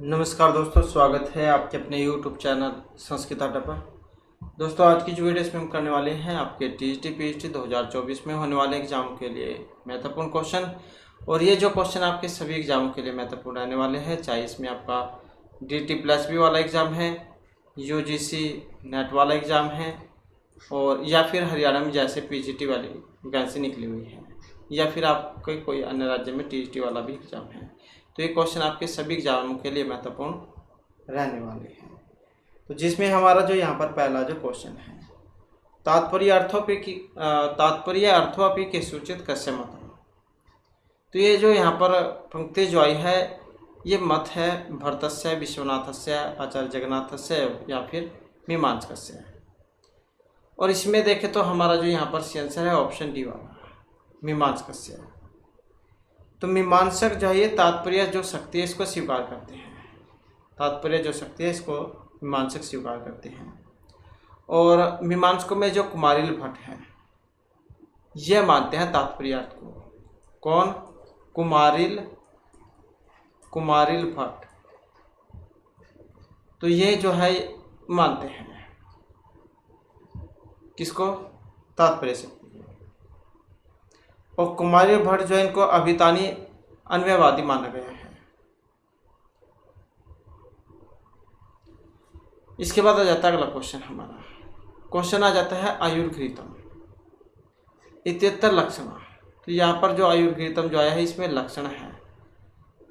नमस्कार दोस्तों, स्वागत है आपके अपने YouTube चैनल संस्कृत अड्डा पर। दोस्तों, आज की जो वीडियो इसमें हम करने वाले हैं आपके टीजीटी पीएचडी 2024 में होने वाले एग्जाम के लिए महत्वपूर्ण क्वेश्चन। और ये जो क्वेश्चन आपके सभी एग्जामों के लिए महत्वपूर्ण रहने वाले हैं, चाहे इसमें आपका DT+B वाला एग्ज़ाम है, UGC नेट वाला एग्ज़ाम है, और या फिर हरियाणा में जैसे PGT वाली वैकेंसी निकली हुई है, या फिर आपके कोई अन्य राज्य में TGT वाला भी एग्ज़ाम है। तो ये क्वेश्चन आपके सभी एग्जामों के लिए महत्वपूर्ण रहने वाले हैं। तो जिसमें हमारा जो यहाँ पर पहला जो क्वेश्चन है, तात्पर्य अर्थोपि के सूचित कस्य मत। तो ये जो यहाँ पर पंक्ति जो आई है, ये मत है भरतस्य, विश्वनाथस्य, आचार्य जगन्नाथस्य या फिर मीमांसकस्य। और इसमें देखें तो हमारा जो यहाँ पर आंसर है ऑप्शन डी वाला, मीमांसकस्य। तो मीमांसक जो है ये तात्पर्य जो शक्ति है इसको स्वीकार करते हैं, तात्पर्य जो शक्ति है इसको मीमांसक स्वीकार करते हैं। और मीमांसकों में जो कुमारिल भट्ट है ये मानते हैं तात्पर्य अर्थ को। कौन? कुमारिल भट्ट। तो ये जो है मानते हैं किसको? तात्पर्य शक्ति। और कुमारिल भट्ट जो है इनको अभितानी अन्वयवादी माना गया है। इसके बाद आ जाता है अगला क्वेश्चन हमारा। क्वेश्चन आ जाता है आयुर्घृतम इत्यत्र लक्षण। तो यहाँ पर जो आयुर्घृतम जो आया है इसमें लक्षण है,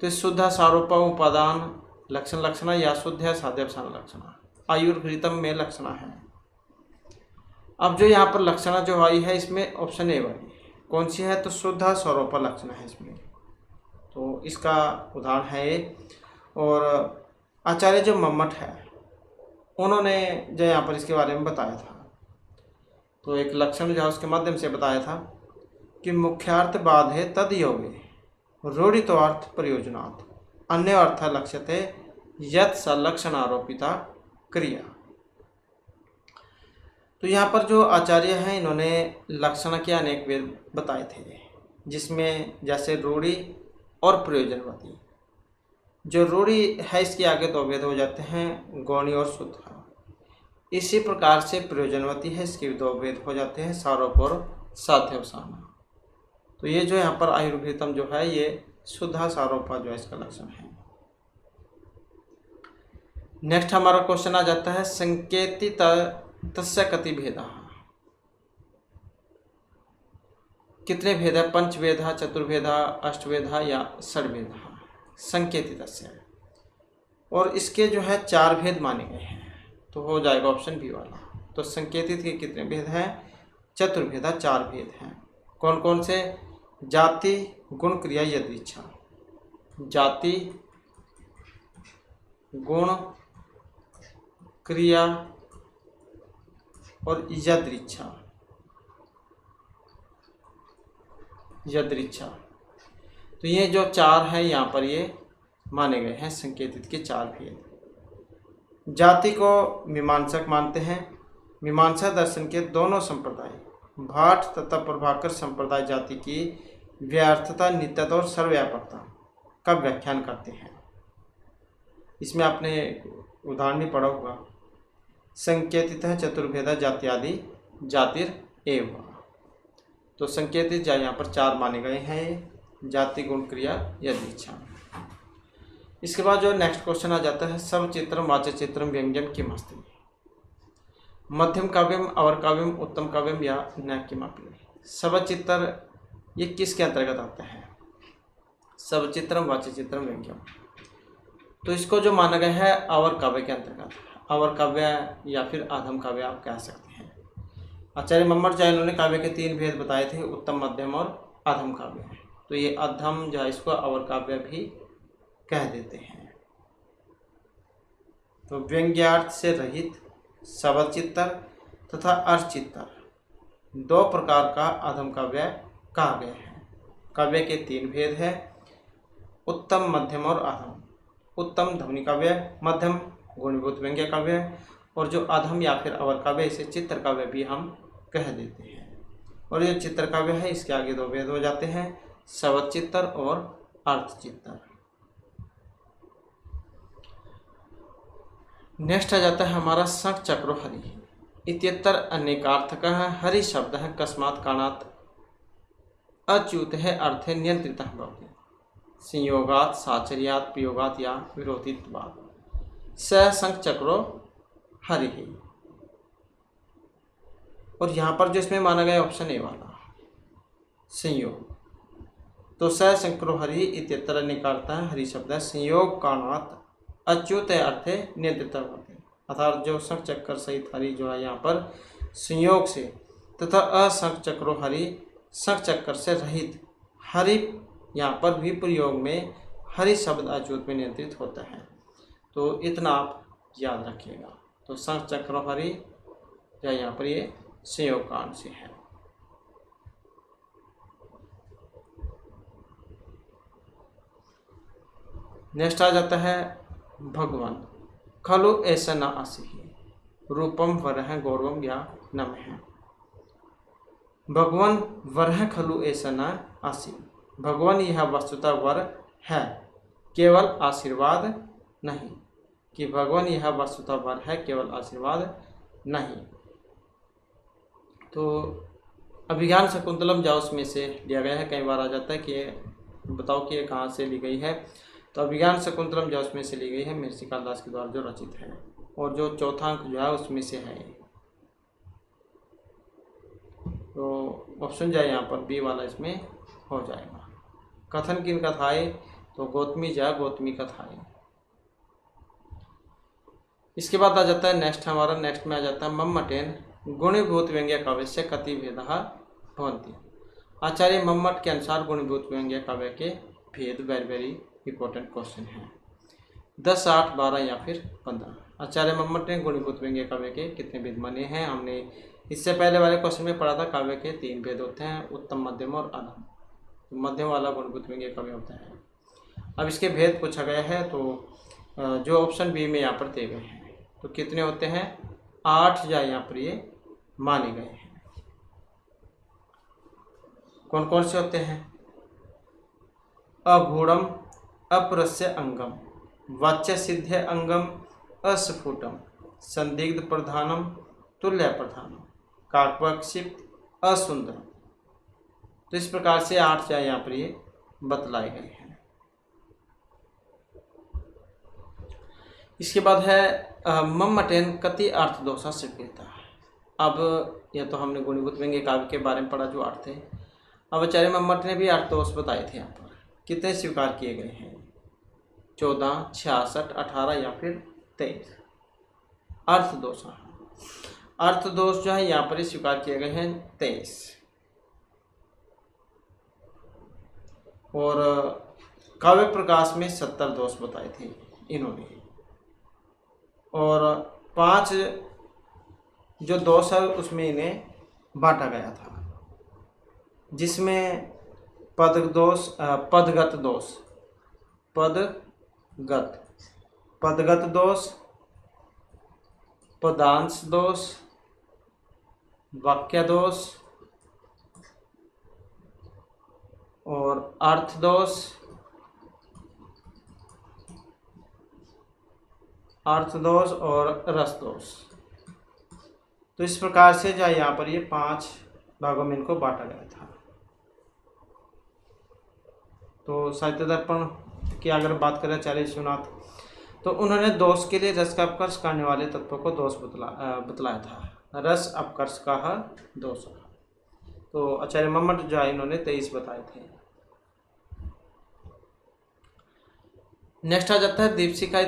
तो शुद्ध सारोप उपादान लक्षण या शुद्ध साध्यवसान लक्षण। आयुर्घृतम में लक्षण है। अब जो यहाँ पर लक्षण जो आई है इसमें ऑप्शन ए वाली कौन सी है? तो शुद्ध स्वरूप लक्षण है इसमें। तो इसका उदाहरण है ये। और आचार्य जो मम्मट है उन्होंने जो यहाँ पर इसके बारे में बताया था, तो एक लक्षण जो है उसके माध्यम से बताया था कि मुख्यार्थ बाधे तद योगे रूढ़ितो अर्थ प्रयोजनात् अन्य अर्थ लक्ष्यते यत् सलक्षण आरोपिता क्रिया। तो यहाँ पर जो आचार्य हैं इन्होंने लक्षण के अनेक वेद बताए थे, जिसमें जैसे रूढ़ि और प्रयोजनवती। जो रूढ़ि है इसके आगे दो वेद हो जाते हैं, गौणी और शुद्ध। इसी प्रकार से प्रयोजनवती है, इसके दो वेद हो जाते हैं, सारोप और साध्यवसान। तो ये जो यहाँ पर आयुर्घृतम जो है ये शुद्ध सारोपा जो है इसका लक्षण है। नेक्स्ट हमारा क्वेश्चन आ जाता है संकेति तस्य कति भेदा। कितने भेद है? पंचभेदा, चतुर्भेदा, अष्टभेदा या षड्भेदा। संकेति तस्य, और इसके जो है 4 भेद माने गए हैं, तो हो जाएगा ऑप्शन बी वाला। तो संकेतित के कितने भेद हैं? चतुर्भेदा 4 भेद हैं। कौन कौन से? जाति, गुण, क्रिया, यदृच्छा। जाति, गुण, क्रिया और यदृच्छा। तो ये जो 4 है यहाँ पर ये माने गए हैं संकेतित के 4 भेद। जाति को मीमांसक मानते हैं। मीमांसा दर्शन के दोनों संप्रदाय भाट तथा प्रभाकर संप्रदाय जाति की व्यर्थता, नित्यता और सर्वव्यापकता का व्याख्यान करते हैं। इसमें आपने उदाहरण भी पढ़ा होगा, संकेतित है चतुर्भेदा जात्यादि जातिर एव। तो संकेतित यहाँ पर 4 माने गए हैं, जाति, गुण, क्रिया, यदृच्छा। इसके बाद जो नेक्स्ट क्वेश्चन आ जाता है समचित्रम वाच्यचित्रम व्यंग्यम किम अस्ति। मध्यम काव्यम, अवर काव्यम, उत्तम काव्यम या न किमपि। समचित्र ये किसके अंतर्गत आता है? समचित्रम वाच्यचित्रम व्यंग्यम। तो इसको जो माना गया है अवर काव्य के अंतर्गत, अवर काव्य या फिर आधम काव्य आप कह सकते हैं। आचार्य मम्मट जो इन्होंने काव्य के 3 भेद बताए थे, उत्तम, मध्यम और आधम काव्य। तो ये अधम जो है इसको अवर काव्य भी कह देते हैं। तो व्यंग्यार्थ से रहित सबचित्तर तथा अर्चचित्तर 2 प्रकार का आधम काव्य कहा गया है। काव्य के 3 भेद हैं, उत्तम, मध्यम और आधम। उत्तम ध्वनि काव्य, मध्यम गुणीभूत व्यंग्य काव्य, और जो अधम या फिर अवर काव्य इसे चित्र काव्य भी हम कह देते हैं। और जो चित्र काव्य है इसके आगे 2 भेद हो जाते हैं, शवचित्तर और अर्थचित्तर। नेक्स्ट आ जाता है हमारा शंख चक्रो हरि इत्यत्र अनेकार्थक हरि शब्द है कस्मात् कारणात् अच्युत है अर्थ नियंत्रित भवति संयोगात साचर्यात प्रयोगात या विरोधित्वात् स शंख चक्रो हरि। और यहाँ पर जो इसमें माना गया ऑप्शन ए वाला संयोग, तो स शंकरो हरि इत्यत्र निकालता है हरि शब्द है संयोग कारणात् अच्युत अर्थ नियंत्रित होते, अर्थात जो शंख चक्र सहित हरि जो है यहाँ पर संयोग से तथा अशंख चक्रो हरि शंख चक्र से रहित हरि यहाँ पर भी प्रयोग में हरि शब्द अच्युत में नियंत्रित होता है। तो इतना आप याद रखिएगा। तो शंख चक्रो हरि या यहाँ पर ये संयोग कांड से है। नेक्स्ट आ जाता है भगवान खलु ऐसा न आसी रूपम वरह गौरवम या नम है। भगवान वरह खलु ऐसा न आसी, भगवान यह वस्तुतः वर है केवल आशीर्वाद नहीं, कि भगवान यह वस्तुतः वर है केवल आशीर्वाद नहीं। तो अभिज्ञान शकुंतलम जाओस में से लिया गया है। कई बार आ जाता है कि बताओ कि ये कहाँ से ली गई है। तो अभिज्ञान शकुंतलम जाओस में से ली गई है, महर्षि कालिदास के द्वारा जो रचित है, और जो चौथा अंक जो है उसमें से है। तो ऑप्शन जो है यहाँ पर बी वाला इसमें हो जाएगा। कथन किन कथाएं, तो गौतमी जा गौतमी कथाएं। इसके बाद आ जाता है नेक्स्ट हमारा, नेक्स्ट में आ जाता है मम्मटेन गुणीभूत व्यंग्य काव्य से कति भेदः भवन्ति। आचार्य मम्मट के अनुसार गुणीभूत व्यंग्य काव्य के भेद वेरी वेरी इंपॉर्टेंट क्वेश्चन है। 10, 8, 12 या फिर 15। आचार्य मम्मट ने गुणीभूत व्यंग्य काव्य के कितने भेद माने हैं? हमने इससे पहले वाले क्वेश्चन में पढ़ा था काव्य के 3 भेद होते हैं, उत्तम, मध्यम और अधम। तो मध्यम वाला गुणीभूत व्यंग्य काव्य होता है। अब इसके भेद पूछा गया है, तो जो ऑप्शन बी में यहाँ पर दिए गए हैं, तो कितने होते हैं? 8 या यहाँ पर ये माने गए हैं। कौन कौन से होते हैं? अगूढ़म, अप्रस्य अंगम, वाच्य सिद्ध अंगम, अस्फुटम, संदिग्ध प्रधानम, तुल्य प्रधानम, काकपक्षिप्त, असुंदरम। तो इस प्रकार से 8 यहाँ पर ये बतलाए गए हैं। इसके बाद है मम्मटेन कति अर्थ दोषा स्वीकृता। अब यह तो हमने गुणीभूत व्यंग्य काव्य के बारे में पढ़ा जो अर्थ थे। अब आचार्य मम्मट ने भी अर्थ दोष बताए थे। यहाँ पर कितने स्वीकार किए गए हैं? 14, 66, 18 या फिर 23 अर्थ दोष। अर्थ दोष जो है यहाँ पर स्वीकार किए गए हैं 23। और काव्य प्रकाश में 70 दोष बताए थे इन्होंने। और 5 जो दोष है उसमें इन्हें बांटा गया था, जिसमें पदगत दोष, पदगत दोष, पदांश दोष, वाक्य दोष और अर्थ दोष, और रस दोष। तो इस प्रकार से जो यहाँ पर ये 5 भागों में इनको बांटा गया था। तो साहित्य दर्पण की अगर बात करें आचार्य विश्वनाथ, तो उन्होंने दोष के लिए रस का अपकर्ष करने वाले तत्वों को दोष बतलाया था। रस अपकर्ष का दोष। तो आचार्य मम्मट जो है इन्होंने 23 बताए थे। नेक्स्ट आ जाता है दीपशिखा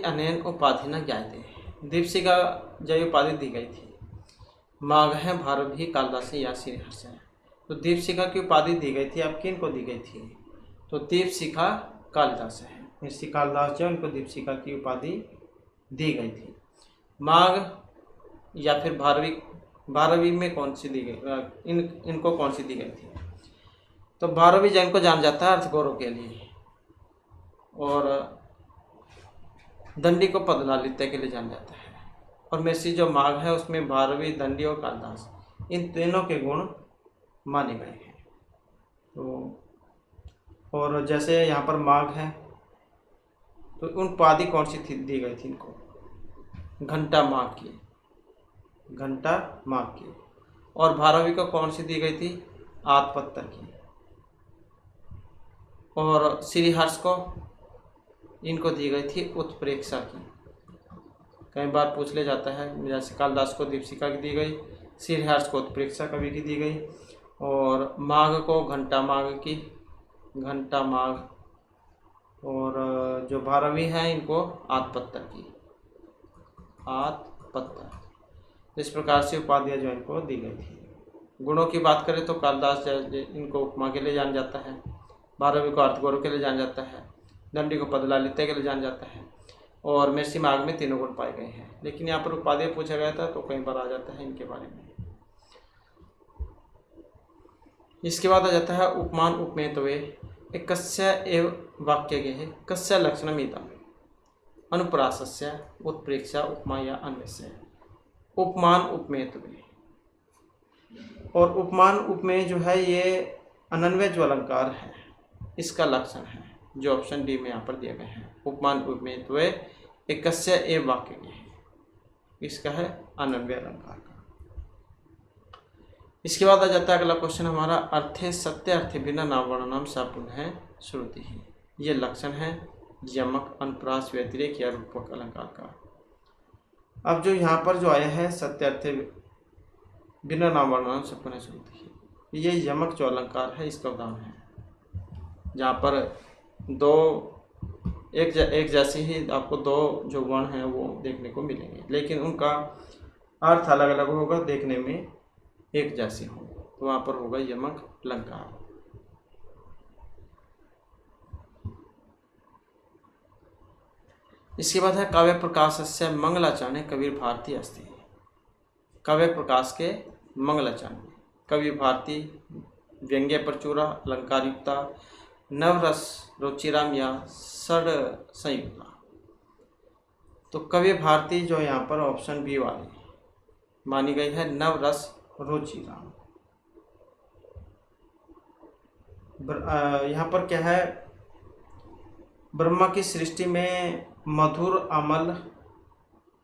अनेन उपाधि न ज्ञायते। दीपशिखा जो उपाधि दी गई थी, माघ है भारवी कालिदास या श्रीहर्ष है। तो दीपशिखा की उपाधि दी गई थी, अब किन को दी गई थी? तो दीपशिखा कालिदास है। महर्षि कालिदास जो उनको दीपशिखा की उपाधि दी गई थी। माघ या फिर भारवी में कौन सी दी गई? इनको कौन सी दी गई थी? तो भारवी जैन को जान जाता है अर्थ गौरव के लिए, और दंडी को पदलालित्य के लिए जाना जाता है। और महर्षि जो माघ है उसमें भारवी, दंडी और कालिदास इन तीनों के गुण माने गए हैं। तो और जैसे यहाँ पर माघ है, तो उन उपाधि कौन सी दी गई थी इनको? घंटा माँ की, घंटा माँ की। और भारवी को कौन सी दी गई थी? आत्मपत्तर की। और श्रीहर्ष को, इनको दी गई थी उत्प्रेक्षा की। कई बार पूछ ले जाता है, जैसे कालिदास को दीपशिखा की दी गई, श्रीहर्ष को उत्प्रेक्षा कवि की दी गई, और माघ को घंटा माघ की, घंटा माघ। और जो भारवी हैं इनको आत्मपत्तर की, आत्मपत्तर। इस प्रकार से उपाधियाँ जो इनको दी गई थी। गुणों की बात करें तो कालिदास इनको उपमा के लिए जाना जाता है, भारवी को अर्थगौरव के लिए जाना जाता है, दंडी को पदलालित्य के लिए जाना जाता है, और महर्षि माघ में तीनों गुण पाए गए हैं। लेकिन यहाँ पर उपाधियाँ पूछा गया था तो कई बार आ जाता है इनके बारे में। इसके बाद आ जाता है उपमान उपमेतवे कस्य एव वाक्यगेः कस्य लक्षणमिदम् अनुप्रासस्य उत्प्रेक्षा उपमा या अन्यस्य। उपमान उपमेतवे, और उपमान उपमेय जो है ये अनन्वय जो अलंकार है इसका लक्षण है, जो ऑप्शन डी में यहाँ पर दिए गए हैं। उपमान उपमेतवे एकस्य एव वाक्यगेः, इसका है अनन्वय अलंकार का। इसके बाद आ जाता है अगला क्वेश्चन हमारा, अर्थे सत्य अर्थे बिना नाम वर्णनाम सपुनः श्रुति ही। ये लक्षण है यमक, अनुप्रास, व्यतिरेक या रूपक अलंकार का। अब जो यहाँ पर जो आया है सत्य अर्थे बिना नाम वर्णनाम सपुनः श्रुति ही, ये यमक जो अलंकार है इसका उदाहरण है, जहाँ पर दो एक जैसे ही आपको दो जो वर्ण हैं वो देखने को मिलेंगे, लेकिन उनका अर्थ अलग अलग होगा, देखने में एक जैसे हो, तो वहाँ पर होगा यमक अलंकार। इसके बाद है काव्य प्रकाशस्य मंगलाचरणे कबीर भारती अस्ति। काव्य प्रकाश के मंगलाचरण, कबीर भारती व्यंग्य प्रचुरा, अलंकार युक्ता, नवरस रुचिराम या षड संयुक्ता। तो कवि भारती जो यहाँ पर ऑप्शन बी वाली मानी गई है, नवरस रुचिराम। यहाँ पर क्या है, ब्रह्मा की सृष्टि में मधुर, अमल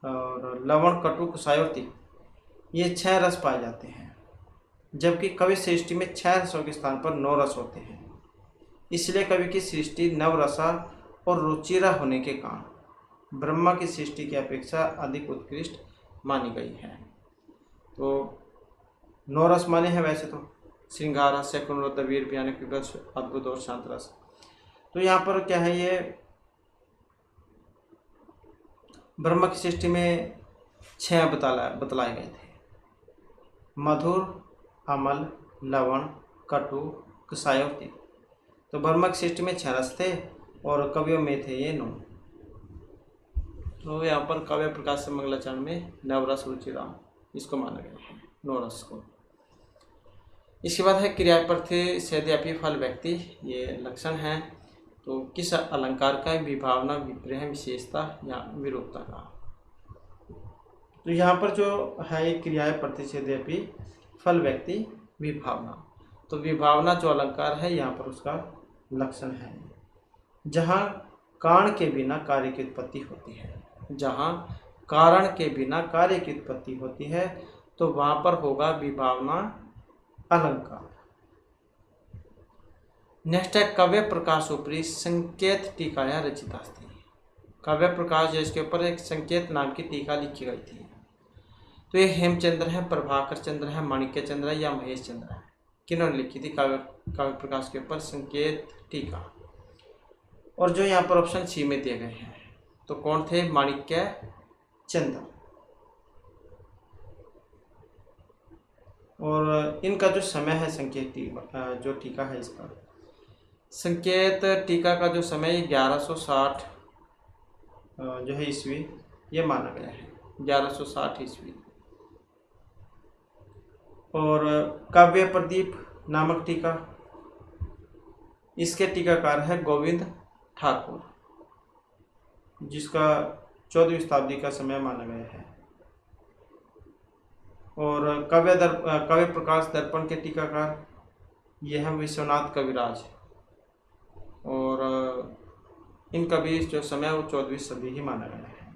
और लवण, कटु, कुसाय और तीख, ये 6 रस पाए जाते हैं, जबकि कवि सृष्टि में 6 रसों के स्थान पर 9 रस होते हैं। इसलिए कवि की सृष्टि नवरसा और रुचिरा होने के कारण ब्रह्मा की सृष्टि की अपेक्षा अधिक उत्कृष्ट मानी गई है। तो 9 रस माने हैं वैसे तो, श्रृंगार, हास्य, कुरुवृत्त, वीर, भयानक, विभत्स, अद्भुत और शांत रस। तो यहाँ पर क्या है, ये ब्रह्मा की सृष्टि में 6 बतलाए गए थे, मधुर, अमल, लवण, कटु, कुसाय और तीख। तो ब्रह्मा की सृष्टि में 6 रस थे और कवियों में थे ये 9। तो यहाँ पर काव्य प्रकाश से मंगलाचरण में नवरस रुचिराम इसको माना गया है, 9 रस को। इसके बाद है क्रियापर्थी सद्यपि फल व्यक्ति, ये लक्षण है। तो किस अलंकार का, विभावना, विप्रह, विशेषता या विरूपता का। तो यहाँ पर जो है क्रिया प्रतिषेधयपि फल व्यक्ति विभावना। तो विभावना जो अलंकार है यहाँ पर उसका लक्षण है, जहाँ कारण के बिना कार्य की उत्पत्ति होती है, जहाँ कारण के बिना कार्य की उत्पत्ति होती है तो वहाँ पर होगा विभावना अलंकार। नेक्स्ट है काव्य प्रकाश उपरी संकेत टीकाया रचिता थी। काव्य प्रकाश जो इसके ऊपर एक संकेत नाम की टीका लिखी गई थी। तो ये हेमचंद्र है, प्रभाकर चंद्र है, माणिक्य चंद्र है या महेश चंद्र है, किन्होंने लिखी थी काव्य प्रकाश के ऊपर संकेत टीका। और जो यहाँ पर ऑप्शन सी में दिए गए हैं तो कौन थे, माणिक्य चंद्र। और इनका जो समय है संकेत जो टीका है इसका, संकेत टीका का जो समय 1160 जो है ईस्वी ये माना गया है, 1160 ईस्वी। और काव्य प्रदीप नामक टीका, इसके टीकाकार है गोविंद ठाकुर, जिसका 14वीं शताब्दी का समय माना गया है। और काव्य प्रकाश दर्पण के टीकाकार ये है विश्वनाथ कविराज। और इनका भी जो समय वो 14वीं सदी ही माना गया है।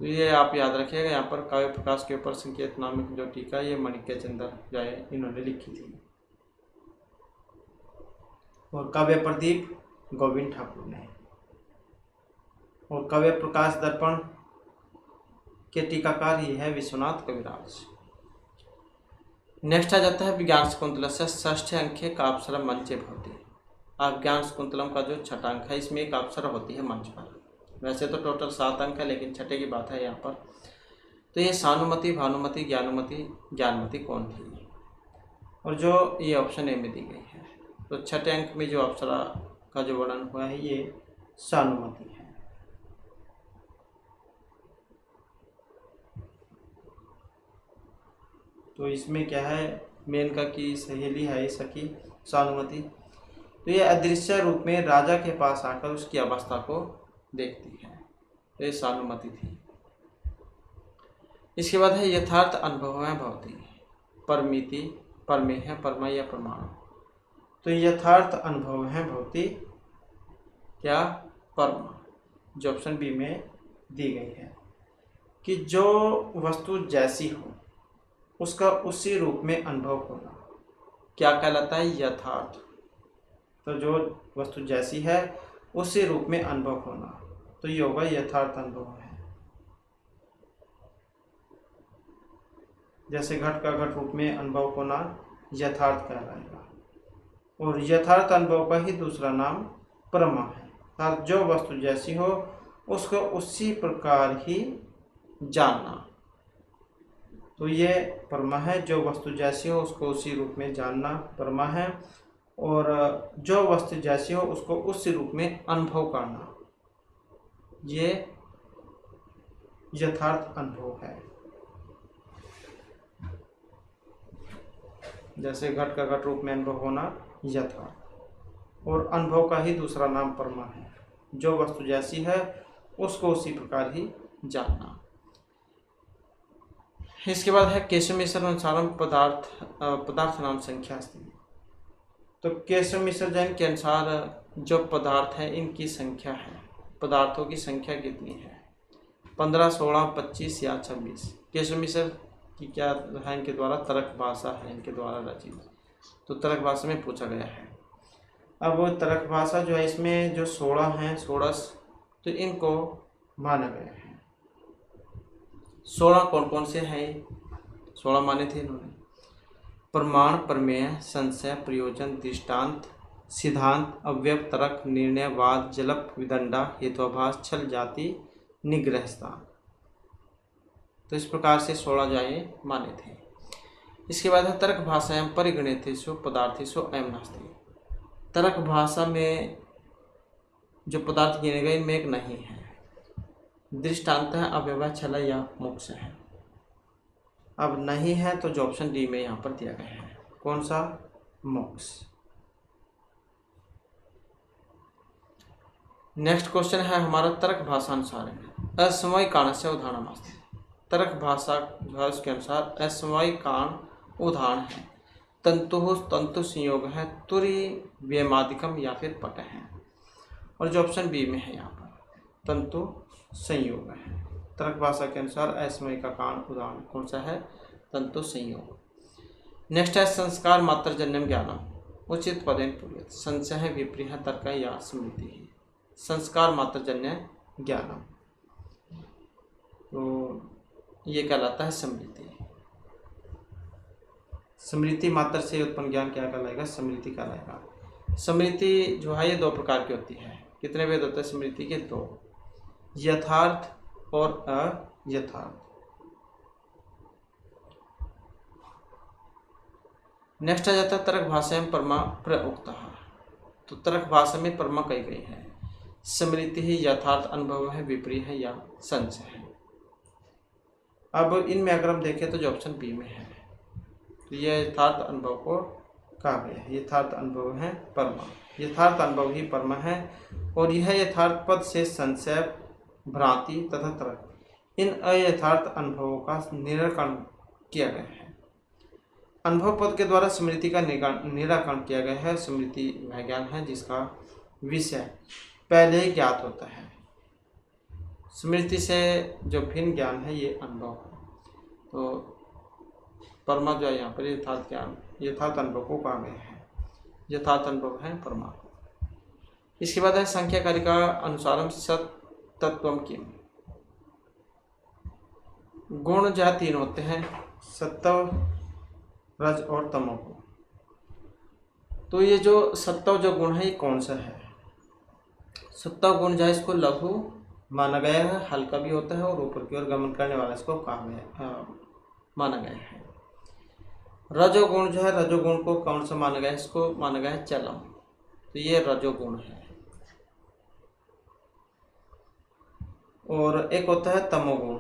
तो ये आप याद रखिएगा। यहाँ पर काव्य प्रकाश के ऊपर संकेत नामक जो टीका ये माणिक्य चंद्र जो है इन्होंने लिखी थी। और काव्य प्रदीप गोविंद ठाकुर ने। और काव्य प्रकाश दर्पण के टीकाकार ये है विश्वनाथ कविराज। नेक्स्ट आ जाता है विज्ञान शकुंतला से षष्ठ अंक है का अप्सरा मंचे भवती। आप ज्ञान शकुंतलम का जो छठा अंक है इसमें एक अप्सरा होती है मंच पर। वैसे तो टोटल 7 अंक है लेकिन छठे की बात है यहाँ पर। तो ये सानुमति, भानुमति, ज्ञानुमति, ज्ञानमति कौन थी? और जो ये ऑप्शन ए में दी गई है। तो छठे अंक में जो अप्सरा का जो वर्णन हुआ है ये सानुमति है। तो इसमें क्या है, मेनका की सहेली है सखी सानुमति। तो ये अदृश्य रूप में राजा के पास आकर उसकी अवस्था को देखती है। तो ये सानुमति थी। इसके बाद है यथार्थ अनुभव है भवती। परमिति, परमेय, परमा या प्रमाण। तो यथार्थ अनुभव है भवती क्या? परमा, जो ऑप्शन बी में दी गई है कि जो वस्तु जैसी हो उसका उसी रूप में अनुभव होना क्या कहलाता है? यथार्थ। तो जो वस्तु जैसी है उसी रूप में अनुभव होना, तो ये होगा यथार्थ अनुभव है। जैसे घट का घट रूप में अनुभव होना यथार्थ कहलाएगा। और यथार्थ अनुभव का ही दूसरा नाम परमा है। अर्थात जो वस्तु जैसी हो उसको उसी प्रकार ही जानना, तो ये परमा है। जो वस्तु जैसी हो उसको उसी रूप में जानना परमा है। और जो वस्तु जैसी हो उसको उसी रूप में अनुभव करना ये यथार्थ अनुभव है। जैसे घट का घट रूप में अनुभव होना यथार्थ। और अनुभव का ही दूसरा नाम परमा है। जो वस्तु जैसी है उसको उसी प्रकार ही जानना। इसके बाद है केशव मिश्र अनुसारम पदार्थ नाम संख्या अस्ति। तो केशव मिश्र जैन के अनुसार जो पदार्थ है इनकी संख्या है, पदार्थों की संख्या कितनी है? 15, 16, 25 या 26। केशव मिश्र की क्या है? इनके द्वारा तर्क भाषा है इनके द्वारा रचित। तो तर्क भाषा में पूछा गया है। अब वो तर्क भाषा जो है इसमें जो 16 हैं, 16, तो इनको माना गया है। 16 कौन कौन से हैं? 16 माने थे इन्होंने। प्रमाण, प्रमेय, संशय, प्रयोजन, दृष्टांत, सिद्धांत, अवयव, तर्क, निर्णय, वाद, जल्प, विदंडा, हेतुभाष, छल, जाति, निग्रह स्थान। तो इस प्रकार से 16 जाए माने थे। इसके बाद है तर्क भाषायां परिगणितेषु पदार्थेषु अयं नास्ति। तर्क भाषा में जो पदार्थ गिने गए इनमें एक नहीं है। दृष्टांत है, अव्यवह, छल या मोक्ष है। अब नहीं है तो जो ऑप्शन डी में यहाँ पर दिया गया है, कौन सा? मोक्ष। नेक्स्ट क्वेश्चन है हमारा तर्क भाषा अनुसार असमवाय कारण से उदाहरण। तर्क भाषा जो है उसके अनुसार असमवाय कारण उदाहरण है तंतु संयोग है, तुरी व्यमादिकम या फिर पट है। और जो ऑप्शन बी में है यहाँ पर तंतु संयोग है। तर्क भाषा के अनुसार असमय का कारण उदाहरण कौन सा है? तंतु संयोग। नेक्स्ट है संस्कार मात्र जन्यम ज्ञानम उचित पदेन पूर्वत। संशय है, विप्रिय, तर्क या स्मृति है। संस्कार मात्र जन्य ज्ञानम, तो ये कहलाता है स्मृति। स्मृति मात्र से उत्पन्न ज्ञान क्या कहलाएगा? स्मृति कहलाएगा। स्मृति जो है ये 2 प्रकार की होती है। कितने भेद होते हैं स्मृति के? 2, यथार्थ और अयथार्थ। नेक्स्ट आ जाता है तर्क भाषा में परमा प्रउक्ता। तो तर्क भाषा में परमा कही गई है। स्मृति ही यथार्थ अनुभव है, विप्रिय है या संशय है। अब इनमें अगर हम देखें तो जो ऑप्शन बी में है, तो यह यथार्थ अनुभव को कहा गया है। यथार्थ अनुभव है परमा, यथार्थ अनुभव ही परमा है। और यह यथार्थ पद से संशय, भ्रांति तथा तर्क इन अयथार्थ अनुभवों का निराकरण किया गया है। अनुभव पद के द्वारा स्मृति का निराकरण किया गया है। स्मृति वह ज्ञान है जिसका विषय पहले ही ज्ञात होता है। स्मृति से जो भिन्न ज्ञान है ये अनुभव है। तो परमा जो है यहाँ पर यथार्थ ज्ञान, यथार्थ अनुभव को कहा गया है। यथार्थ अनुभव है परमा। इसके बाद है संख्याकारी का अनुसारम सत तत्वम किम। गुण जो 3 होते हैं, सत्व, रज और तमोगुण। तो ये जो सत्व जो गुण है ये कौन सा है? सत्व गुण जो है इसको लघु माना गया है, हल्का भी होता है और ऊपर की ओर गमन करने वाला इसको माना गया है। रजोगुण जो है, रजोगुण को कौन सा माना गया है? इसको माना गया है चलम। तो ये रजोगुण है। और एक होता है तमोगुण।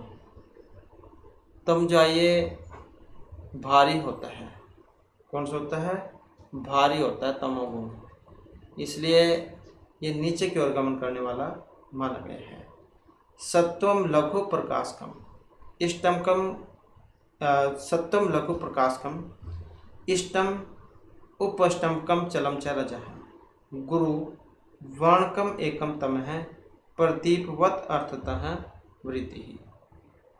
तम जो है ये भारी होता है। कौन सा होता है? भारी होता है तमोगुण, इसलिए ये नीचे की ओर गमन करने वाला माना गया है। सत्वम लघु प्रकाशकम इष्टमकम, सत्वम लघु प्रकाशकम इष्टम उपष्टमकम चलम च रजः गुरु वर्णकम एकम तम है प्रदीपवत अर्थतः वृत्ति।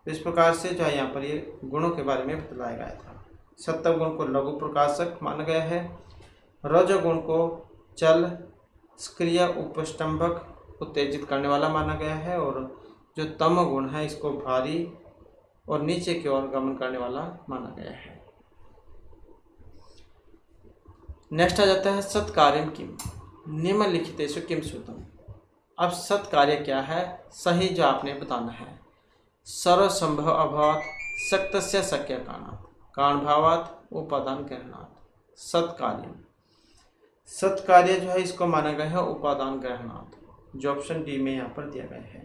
इस प्रकार से जो है यहाँ पर ये गुणों के बारे में बतलाया गया था। सत्व गुण को लघु प्रकाशक माना गया है, रजोगुण को चल, सक्रिय, उपष्टंभक, उत्तेजित करने वाला माना गया है, और जो तम गुण है इसको भारी और नीचे की ओर गमन करने वाला माना गया है। नेक्स्ट आ जाता है सत्कार्यम किम निम्नलिखितेषु किम श्रुतम। अब सत्कार्य क्या है? सही जो आपने बताना है। सर्वसंभव अभावात् शक्तस्य शक्य कारणात् कारणभावात् उपादान ग्रहणात् सत्कार्य। सत्कार्य जो है इसको माना गया है उपादान ग्रहणात्, जो ऑप्शन डी में यहाँ पर दिया गया है।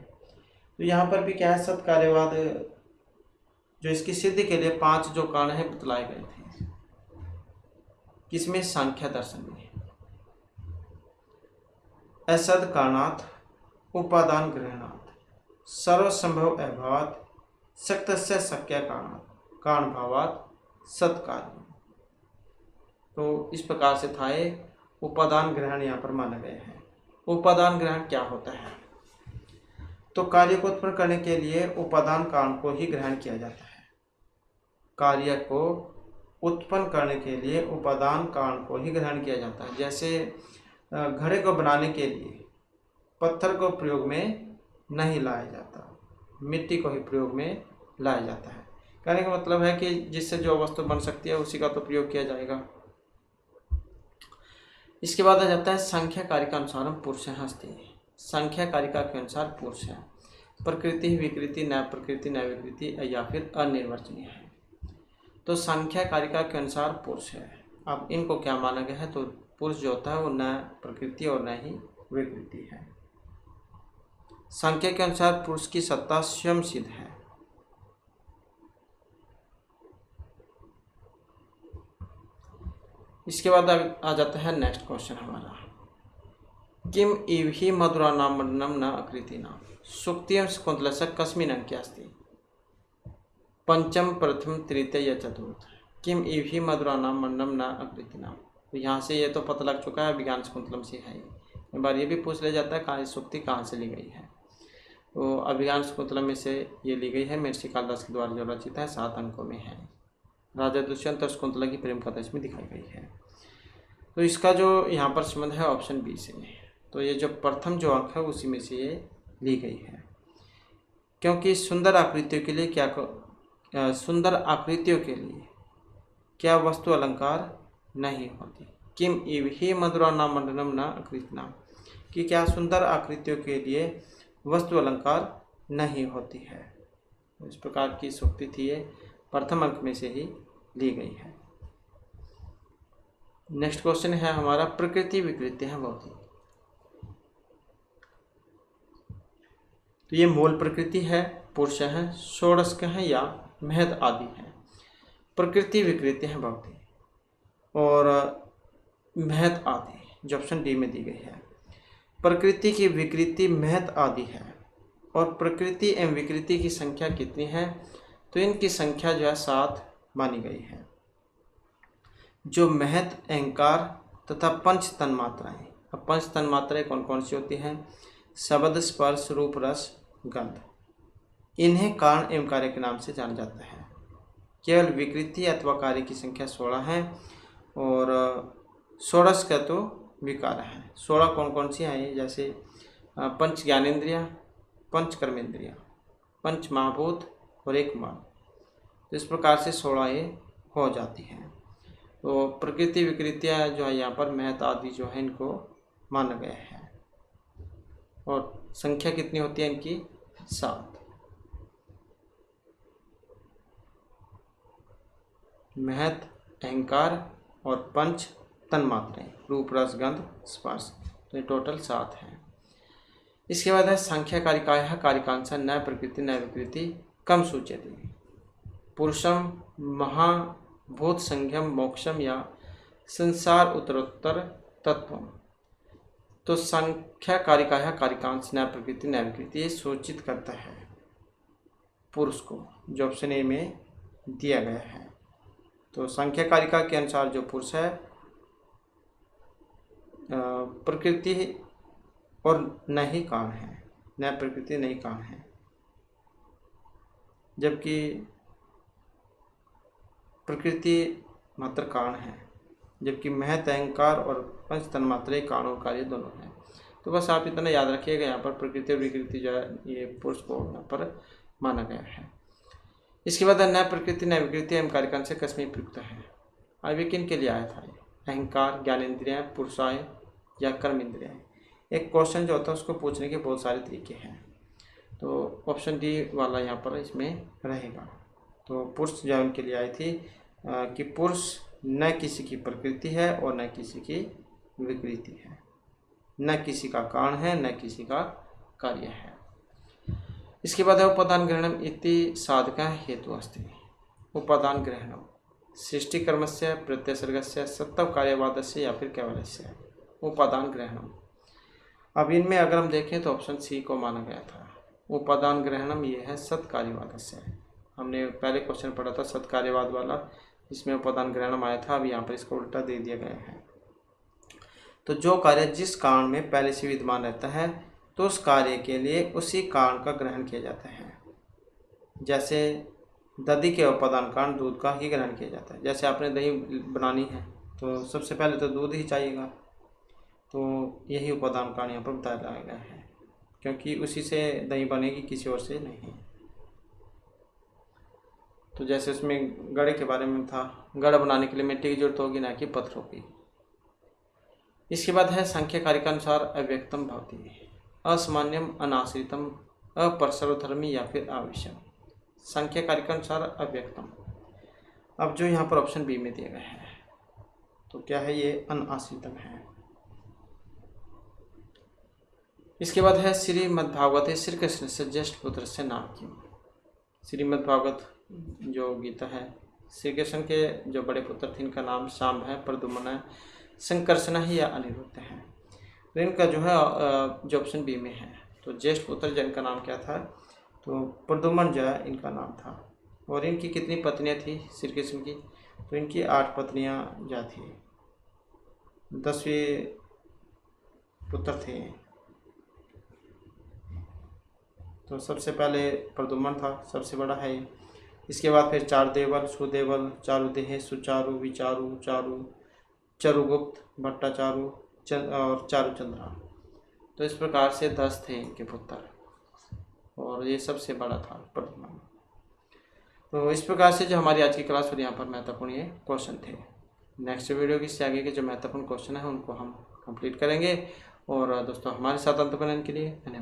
तो यहाँ पर भी क्या है? सत्कार्यवाद जो इसकी सिद्धि के लिए 5 जो कारण है बतलाए गए थे। किसमें? सांख्य दर्शन में। असद कारणात् उपादान ग्रहणात् सर्वसंभव अभावात् शक्तस्य शक्य कारणात् कारणभावात् सत्कार्य। तो इस प्रकार से था ये उपादान ग्रहण यहाँ पर माना गया है। उपादान ग्रहण क्या होता है? तो कार्य को उत्पन्न करने के लिए उपादान कारण को ही ग्रहण किया जाता है। कार्य को उत्पन्न करने के लिए उपादान कारण को ही ग्रहण किया जाता है। जैसे घड़े को बनाने के लिए पत्थर को प्रयोग में नहीं लाया जाता, मिट्टी को ही प्रयोग में लाया जाता है। कहने का मतलब है कि जिससे जो वस्तु बन सकती है उसी का तो प्रयोग किया जाएगा। इसके बाद आ जाता है संख्या कारिका अनुसार पुरुष हस्ती। संख्या कारिका के अनुसार पुरुष है प्रकृति, विकृति, न प्रकृति, न विकृति या फिर अनिर्वचनीय है। तो संख्या कारिका के अनुसार पुरुष है। अब इनको क्या माना गया है? तो पुरुष जो होता है वो न प्रकृति और न ही विकृति है। संख्या के अनुसार पुरुष की सत्ता स्वयं सिद्ध है। इसके बाद आ जाता है नेक्स्ट क्वेश्चन हमारा, किम इव ही मधुरा नाम मंडनम न आकृति नाम सुक्तियं शकुंतलस्य कस्मिन् अंके अस्ति पंचम, प्रथम, तृतीय या चतुर्थ। किम इव ही मधुरा नाम मंडनम न आकृति नाम। तो यहाँ से ये तो पता लग चुका है अभिज्ञान शकुंतलम से है। एक बार ये भी पूछ लिया जाता है कहाँ सुक्ति कहाँ से ली गई है। तो अभिज्ञान शकुंतलम में से ये ली गई है, महर्षि कालिदास के द्वारा जो रचित है, 7 अंकों में है। राजा दुष्यंत और शकुंतला की प्रेम कथा इसमें दिखाई गई है। तो इसका जो यहाँ पर संबंध है ऑप्शन बी से। तो ये जो प्रथम जो अंक है उसी में से ये ली गई है, क्योंकि सुंदर आकृतियों के लिए क्या वस्तु अलंकार नहीं होती। किम इव ही मधुरा नाम मंडनम न आकृति नाम, कि क्या सुंदर आकृतियों के लिए वस्तु अलंकार नहीं होती है। इस प्रकार की सूक्ति थी, ये प्रथम अंक में से ही ली गई है। नेक्स्ट क्वेश्चन है हमारा प्रकृति विकृति है भौतिक। तो ये मूल प्रकृति है, पुरुष है, षोडश है या महद आदि है। प्रकृति विकृति है भौतिक और महद आदि जो ऑप्शन डी में दी गई है। प्रकृति की विकृति महद आदि है और प्रकृति एवं विकृति की संख्या कितनी है? तो इनकी संख्या जो है 7 मानी गई है। जो महद, अहंकार तथा पंच तन्मात्राएं। अब पंच तन्मात्राएं कौन कौन सी होती हैं? शब्द, स्पर्श, रूप, रस, गंध। इन्हें कारण एवं कार्य के नाम से जाना जाता है। केवल विकृति अथवा कार्य की संख्या 16 है और षोडश का तो विकार है। 16 कौन कौन सी हैं? जैसे पंच ज्ञानेन्द्रिया, पंच कर्मेंद्रिया, पंच महाभूत और एक मन। तो इस प्रकार से 16 ये हो जाती हैं। तो प्रकृति विकृतियाँ जो है यहाँ पर महत आदि जो है इनको माना गया है। और संख्या कितनी होती है इनकी? 7। महत, अहंकार और पंच तन्मात्राएं, रूप रस गंध स्पर्श, तो ये टोटल 7 है। इसके बाद है संख्या कारिकायः कारिकांश न प्रकृति न विकृति कम सूच्यते पुरुषम महाभूत संज्ञम मोक्षम या संसार उत्तरोत्तर तत्वम। तो संख्या कारिकायः कारिकांश न प्रकृति न विकृति ये सूचित करता है पुरुष को, जो ऑप्शन ए में दिया गया है। तो संख्या कारिका के अनुसार जो पुरुष है प्रकृति और न ही कारण है, न प्रकृति नहीं कारण है, जबकि प्रकृति मात्र कारण है, जबकि महत, अहंकार और पंच तन्मात्रा कारण और कार्य दोनों हैं। तो बस आप इतना याद रखिएगा, यहाँ पर प्रकृति और विकृति जो है ये पुरुष को यहाँ पर माना गया है। इसके बाद न प्रकृति न विकृति एवं कारिकांश से कस्मी प्रयुक्त है। अभी किन के लिए आया था ये? अहंकार, ज्ञानेन्द्रियाँ, पुरुषाय या कर्म इंद्रियाँ। एक क्वेश्चन जो होता है उसको पूछने के बहुत सारे तरीके हैं, तो ऑप्शन डी वाला यहाँ पर इसमें रहेगा। तो पुरुष जो उनके लिए आई थी कि पुरुष न किसी की प्रकृति है और न किसी की विकृति है, न किसी का कारण है न किसी का कार्य है। इसके बाद है उपादान ग्रहणम इति साधक हेतु अस्ति। उपादान ग्रहणम सृष्टि कर्मस्य प्रत्यसर्गस्य सत्व कार्यवादस्य या फिर केवलस्य उपादान ग्रहणम। अब इनमें अगर हम देखें तो ऑप्शन सी को माना गया था। उपादान ग्रहणम ये है सत्कार्यवादस्य। हमने पहले क्वेश्चन पढ़ा था सत्कार्यवाद वाला, इसमें उपादान ग्रहणम आया था। अब यहाँ पर इसको उल्टा दे दिया गया है। तो जो कार्य जिस कारण में पहले से विद्यमान रहता है तो उस कार्य के लिए उसी कारण का ग्रहण किया जाता है। जैसे दधी के उपादान कारण दूध का ही ग्रहण किया जाता है। जैसे आपने दही बनानी है तो सबसे पहले तो दूध ही चाहिएगा, तो यही उपादान कारण यहाँ पर बताया गया है, क्योंकि उसी से दही बनेगी, किसी और से नहीं। तो जैसे उसमें गड़े के बारे में था, गड़ा बनाने के लिए मिट्टी की जरूरत होगी ना कि पत्थरों की। इसके बाद है संख्या कारिकानुसार अव्यक्तम भवति असामान्यम अनाश्रितम अपरसर्वधर्मी या फिर आवश्यम। संख्या कारिकानुसार अव्यक्तम। अब जो यहाँ पर ऑप्शन बी में दिया गया है तो क्या है? ये अनाश्रितम है। इसके बाद है श्रीमद्भागवते श्री कृष्ण से ज्येष्ठ पुत्र से नाम क्यों। श्रीमद्भागवत जो गीता है, श्री कृष्ण के जो बड़े पुत्र थे इनका नाम शाम है, प्रद्युम्न है, संकर्षण है या अनिरुद्ध है। तो इनका जो है जो ऑप्शन बी में है। तो ज्येष्ठ पुत्र जिनका नाम क्या था? तो प्रद्युम्न जो है इनका नाम था। और इनकी कितनी पत्नियां थी श्री कृष्ण की? तो इनकी 8 पत्नियां जो थी, 10वें पुत्र थे। तो सबसे पहले प्रद्युम्न था, सबसे बड़ा है। इसके बाद फिर 4 देवल, सुदेवल, चारुदेह, सुचारु, विचारु, चारु, चरुगुप्त, भट्टाचारु और चारुचंद्रा। तो इस प्रकार से 10 थे इनके पुत्र और ये सबसे बड़ा था प्रद्युम्न। तो इस प्रकार से जो हमारी आज की क्लास और यहाँ पर महत्वपूर्ण ये क्वेश्चन थे। नेक्स्ट वीडियो की इससे आगे के जो महत्वपूर्ण क्वेश्चन है उनको हम कंप्लीट करेंगे। और दोस्तों हमारे साथ अंत बनाने के लिए धन्यवाद।